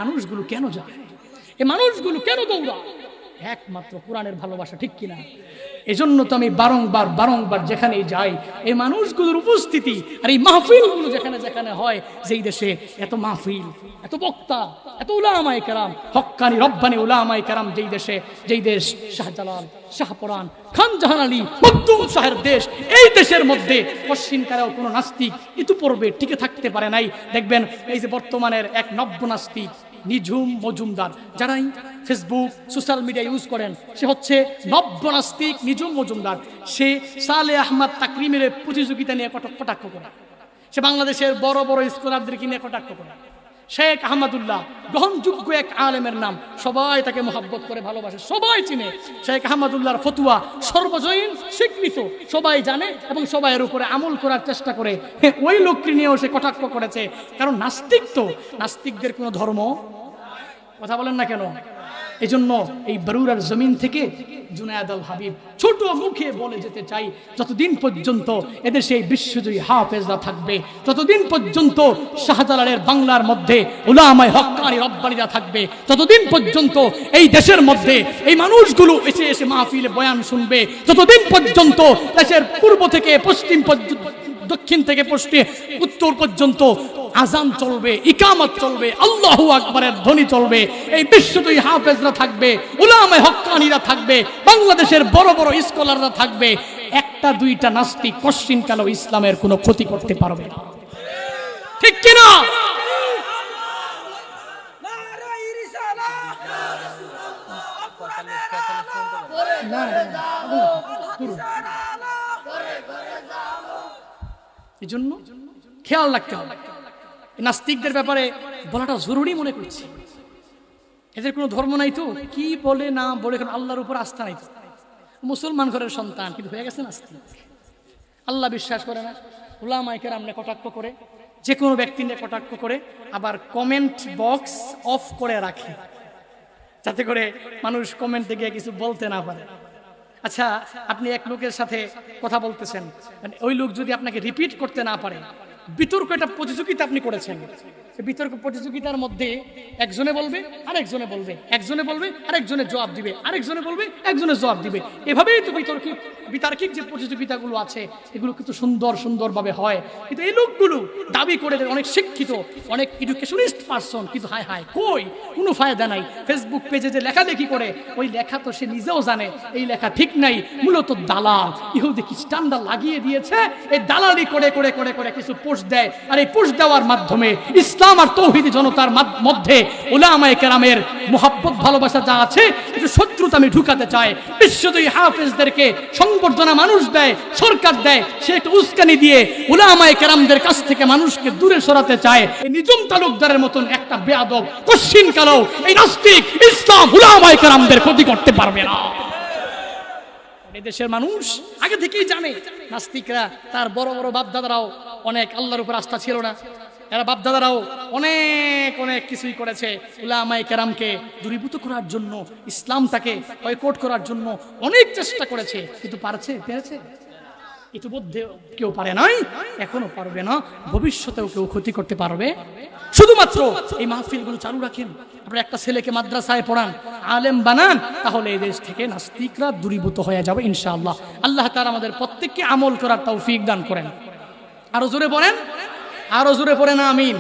মানুষগুলো কেন যায়? এই মানুষগুলো কেন দৌড়ায়? একমাত্র কোরআনের ভালোবাসা। ঠিক কিনা? এজন্য তো আমি বারংবার বারংবার যেখানেই যাই, এই মানুষগুলোর উপস্থিতি আর এই মাহফিলগুলো যেখানে যেখানে হয়, যেই দেশে এত মাহফিল, এত বক্তা, এত উলামায়ে কেরাম, হক্কানি রব্বানি উলামায়ে কেরাম যেই দেশে, যেই দেশ শাহজালাল, শাহপরান, খান জাহান আলী, মখদুম শাহের দেশ, এই দেশের মধ্যে পশ্চিমকালেও কোনো নাস্তিক ইতিপূর্বে টিকে থাকতে পারে নাই। দেখবেন এই যে বর্তমানের এক নব্য নাস্তিক নিঝুম মজুমদার, যারাই ফেসবুক সোশ্যাল মিডিয়া ইউজ করেন, সে হচ্ছে নব্য নাস্তিক নিঝুম মজুমদার। সে সালেহ আহমদ তাকরিমের প্রতিযোগিতা নিয়ে কটাক্ষ করে, সে বাংলাদেশের বড় বড় স্কলারদেরকে নিয়ে কটাক্ষ করে। শেখ আহমদুল্লাহ গ্রহণযোগ্য এক আলেমের নাম, সবাই তাকে মোহাব্বত করে ভালোবাসে, সবাই চিনে। শেখ আহমদুল্লাহর ফতুয়া সর্বজনীন স্বীকৃত, সবাই জানে এবং সবাই এর উপরে আমল করার চেষ্টা করে। ওই লোককে নিয়েও সে কটাক্ষ করেছে, কারণ নাস্তিক তো, নাস্তিকদের কোনো ধর্ম, কথা বলেন না কেন? এজন্য এই বরুড়ার জমিন থেকে জুনায়েদ আল হাবিব ছোট মুখে বলে যেতে চাই, যতদিন পর্যন্ত এদেশে এই বিশ্বজয়ী হাফেজরা থাকবে, ততদিন পর্যন্ত শাহজালালের বাংলার মধ্যে উলামায়ে হক্কানি রব্বানিরা থাকবে, ততদিন পর্যন্ত এই দেশের মধ্যে এই মানুষগুলো এসে এসে মাহফিলে বয়ান শুনবে, যতদিন পর্যন্ত দেশের পূর্ব থেকে পশ্চিম পর্যন্ত, দক্ষিণ থেকে পশ্চিম, উত্তর পর্যন্ত আজান চলবে, ইকামত চলবে, আল্লাহু আকবারের ধ্বনি চলবে। এই বিশ্বজয়ী হাফেজরা থাকবে, উলামায়ে হক্কানিরা থাকবে, বাংলাদেশের বড় বড় স্কলাররা থাকবে। একটা দুইটা নাস্তিক পশ্চিমকালেও ইসলামের কোনো ক্ষতি করতে পারবে না। ঠিক কিনা? এই জন্য খেয়াল রাখতে হবে। নাস্তিকদের ব্যাপারে বলাটা জরুরি মনে করছি। এদের কোনো ধর্ম নাই তো, কি বলে না বলে, কারণ আল্লাহর উপর আস্থা নাই তো। মুসলমান ঘরের সন্তান কিন্তু হয়ে গেছে নাস্তিক, আল্লাহ বিশ্বাস করে না, উলামায়ে কেরাম নিয়ে কটাক্ষ করে, যে কোনো ব্যক্তি নিয়ে কটাক্ষ করে, আবার কমেন্ট বক্স অফ করে রাখে যাতে করে মানুষ কমেন্টে গিয়ে কিছু বলতে না পারে। আচ্ছা, আপনি এক লোকের সাথে কথা বলতেছেন, ওই লোক যদি আপনাকে রিপিট করতে না পারে, বিতর্ক একটা প্রতিযোগিতা আপনি করেছেন। বিতর্ক প্রতিযোগিতার মধ্যে একজনে বলবে আরেকজনে বলবে, একজনে বলবে আরেকজনে জবাব দিবে, আরেকজনে বলবে একজনে জবাব দিবে। এভাবেই তো বিতার্কিক যে প্রতিযোগিতাগুলো আছে এগুলো কিন্তু সুন্দরভাবে হয়। কিন্তু এই লোকগুলো দাবি করে অনেক শিক্ষিত, অনেক এডুকেশনিস্ট পারসন, কিন্তু হায় হায় কই কোনো ফায়দা নাই। ফেসবুক পেজে যে লেখালেখি করে ওই লেখা তো সে নিজেও জানে এই লেখা ঠিক নাই, মূলত দালাল ইহুদি খ্রিস্টানরা লাগিয়ে দিয়েছে। এই দালালি করে করে করে করে কিছু পোস্ট দেয়, আর এই পোস্ট দেওয়ার মাধ্যমে ইসলাম আর তৌহিদি জনতার মধ্যে উলামায়ে কেরামের মুহাব্বত ভালোবাসা যা আছে একটু শত্রুতা আমি ঢুকাতে চাই। বিশ্বজয়ী হাফেজদেরকে সংবর্ধনা মানুষ দেয়, সরকার দেয়, সে একটু উস্কানি দিয়ে উলামায়ে কেরামদের কাছ থেকে মানুষকে দূরে সরাতে চায়। এই নিজাম তালুকদারের মতন একটা বেয়াদব কশিন কালো এই নাস্তিক ইসলাম উলামায়ে কেরামদের ক্ষতি করতে পারবে না। এই দেশের মানুষ আগে থেকেই জানে নাস্তিকরা, তার বড় বড় বাপদাদারাও অনেক আল্লাহর উপর আস্থা ছিল না, এরা বাপদাদারাও অনেক অনেক কিছুই করেছে উলামায়ে কেরামকে দূরীভূত করার জন্য, ইসলামটাকে বয়কট করার জন্য অনেক চেষ্টা করেছে, কিন্তু পেরেছে? ইতিমধ্যে কেউ পারে নাই, এখনো পারবে না, ভবিষ্যতেও কেউ ক্ষতি করতে পারবে। শুধুমাত্র এই মাহফিলগুলো চালু রাখেন, আপনারা একটা ছেলেকে মাদ্রাসায় পড়ান, আলেম বানান, তাহলে এই দেশ থেকে নাস্তিকরা দূরীভূত হয়ে যাবে ইনশাআল্লাহ। আল্লাহ তাআলা আমাদের প্রত্যেককে আমল করার তৌফিক দান করেন। আরো জোরে পড়েন, আরো জোরে পড়েন আমিন।